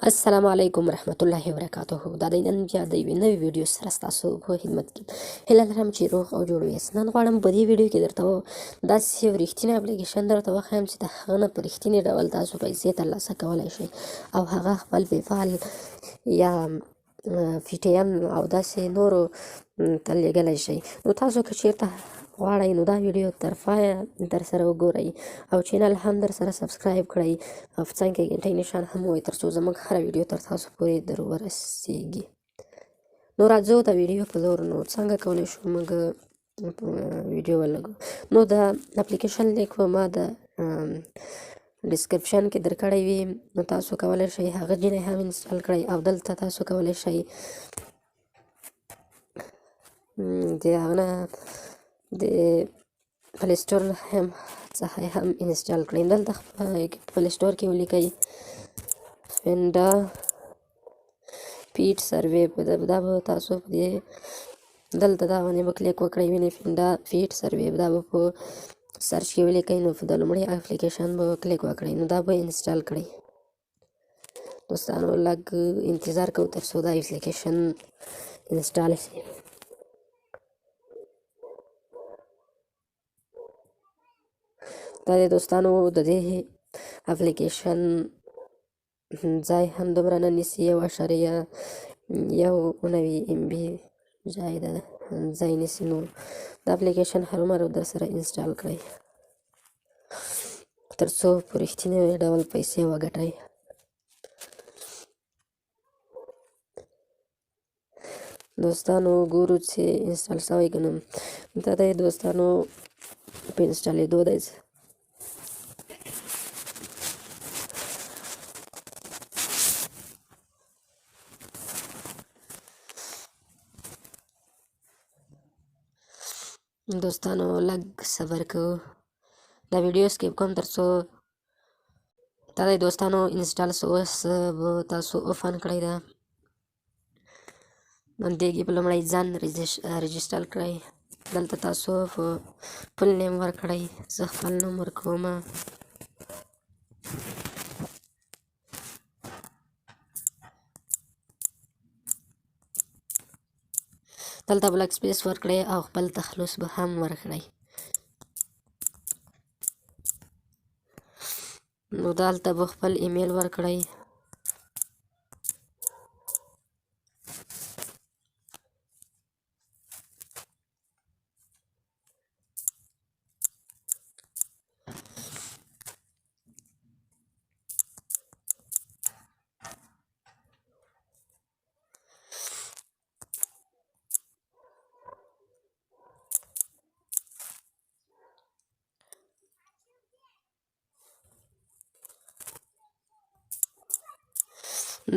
السلام علیکم ورحمت الله وبرکاته. دا د نن بیا د یوې نوې ویډیو سره ستاسو په خدمت کې هیله لرم چې روغ او جوړ یاست. نن غواړم په دې ویډیو کې درته داسې یو رښتینی اپلیکیشن درته وښیم چې د هغه نه په رښتیني ډول تاسو پیسې ترلاسه کولی شئ او هغه خپل پیپال یا پی ټي ایم او داسې نورو ته لیږلی شئ. نو تاسو که چیرته غواړئ نو دا ویډیو تر پایه در سره وګورئ او چینل هم در سره سبسکرایب کړئ او په څنګ کې ګنټۍ نشان هم ووایئ تر څو زموږ هره ویډیو تر تاسو پورې در ورسیږي. نو راځو د ویډیو په لور. نو څنګه کولی شو موږ ویډیو ولګو. نو د اپلیکیشن لیک به ما د ډسکرپشن کې درکړی وي، نو تاسو کولی شئ هغه ځینې هم انسټال کړئ او دلته تاسو کولی شئ د هغه نه د پلی سټور هم څخه هم انسټال کړئ. دلته پلی سټور کې ولیکئ فینډا پیټ سروې، دا به تاسو په دې دلته دا باندې به کلیک وکړئ. وینئ فینډا پیټ سروې، دا به په سرچ کې ولیکئ. نو په د لومړي اپلیکیشن به کلیک وکړئ، نو دا به انسټال کړئ. دوستانو لږ انتظار کوو تر څو دا اپلیکیشن انسټال شي. دا د دوستانو د دې اپلیکیشن ځای هم دومره نه نیسي، 1.1 MB ځای نیسي. نو دا اپلیکیشن هرومرو در سره انسټال کړئ تر څو په رښتیني ډول پیسې وګټئ. دوستانو ګورو چې انسټال شوی که نه. دا دی دوستانو په انسټالېدو دی. دوستانو لږ صبر کوو، دا ویډیو سکیپ کوم تر څو دا دی دوستانو انسټال شو. اوس به تاسو اوپن کړئ. دا دې کې په لومړی ځان رجسټر کړئ. دلته تاسو فل نیم ورکړئ. زه خپل نوم ورکوم. دلته بلک سپیس ورکړئ او خپل تخلص به هم ورکړئ. نو دلته به خپل ایمیل ورکړئ.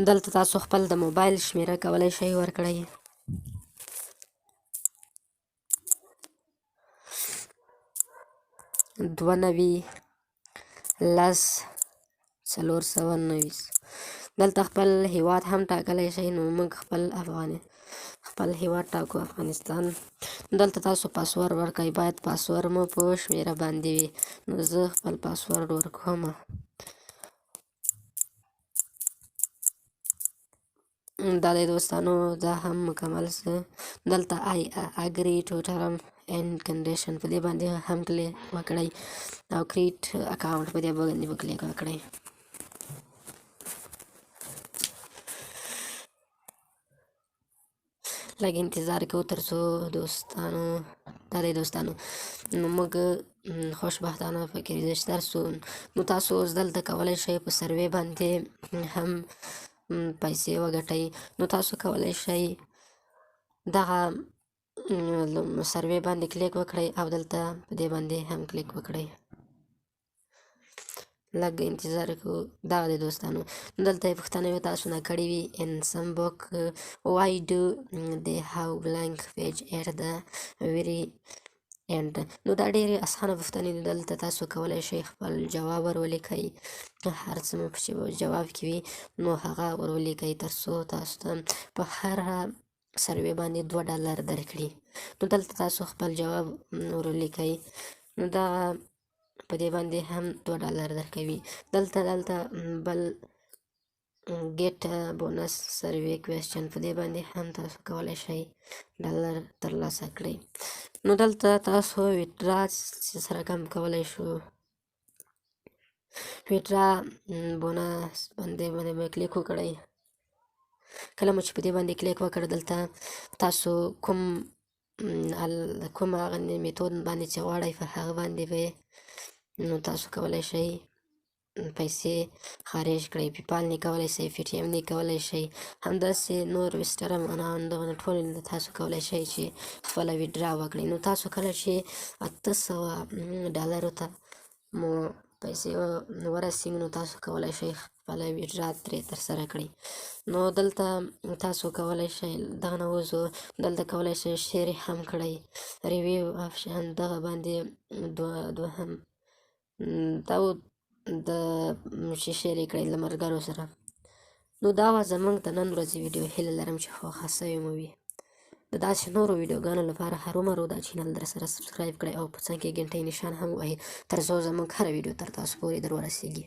دلته تاسو خپل د موبایل شمیره کولی شئ ورکړئ. دوه نوي 10 490. دلته خپل هیواد هم ټاکلی شئ. نو موږ خپل هیواد ټاکو، افغانستان. دلته تاسو پاسورډ ورکئ. باید پاسورډ مو په شمیره باندې وي. نو زه خپل پاسورډ ورکوم. دا دی دوستانو دا هم مکمل شو. دلته آی اګری ټو ټرم اینډ کنډیشن په دې باندې هم کلیک وکړئ او کریټ اکاونټ په دې باندې به کلیک وکړئ. لږ انتظار کوو تر څو دوستانو دا دی دوستانو نو موږ خوشبختانه پکې رجسټر شو. نو تاسو اوس دلته کولی شئ په سروې باندې هم پیسې وګټئ. نو تاسو کولی شئ دغه سروې باندې کلیک وکړئ او دلته په دې باندې هم کلیک وکړئ. لږ انتظار کوو. دغه دی دوستانو دلته یې پوښتنه یې تاسو نه کړې وي in some book why do they have blank page at the very end. نو دا ډېرې اسانه پوښتنې دي. دلته تاسو کولی شئ خپل جواب ور ولیکئ. هر څه مو چې جواب کې وي نو هغه ور ولیکئ تر څو تاسو ته په هره سروې باندې $2 درکړي. نو دلته تاسو خپل جواب ور ولیکئ. نو دا په دې باندې هم $2 درکوي. دلته بل ګیټ بونس سروې کوېسچن په دې باندې هم تاسو کولی شئ ډالر ترلاسه کړئ. نو دلته تاسو ویډرا سره کم کولی شو. ویډرا بونس باندې مې کلیک وکړئ. کله مو چې په دې باندې کلیک وکړ دلته تاسو کوم هغه میتود باندې چې غواړئ په هغه باندې به نو تاسو کولی شئ پیسې خارج کړئ. پیپال نه کولی شئ، پی ټي ایم نه کولی شئ، همداسې نور ویسټر همدغه ټول تاسو کولی شئ چې خپله ویډرا وکړئ. نو تاسو کله چې 800 ډالرو ته مو پیسې ورسیږي نو تاسو کولی شئ خپله ویډرا ترې ترسره کړئ. نو دلته تاسو کولی شئ دغه نه ووځو، دلته کولی شئ شیر هم کړئ، ریویو آپشن دغه باندې دوهم دا د چې شیر یې کړئ له ملګرو سره. نو دا وه زموږ د نن ورځې ویډیو. هیله لرم چې خوښه سوې مو وي. د داسې نورو ویډیوګانو لپاره هرومرو دا چینل در سره سبسکرایب کړئ او په څنګ کې ګنټۍ نشان هم ووهئ تر څو زموږ هره ویډیو تر تاسو پورې در ورسیږي.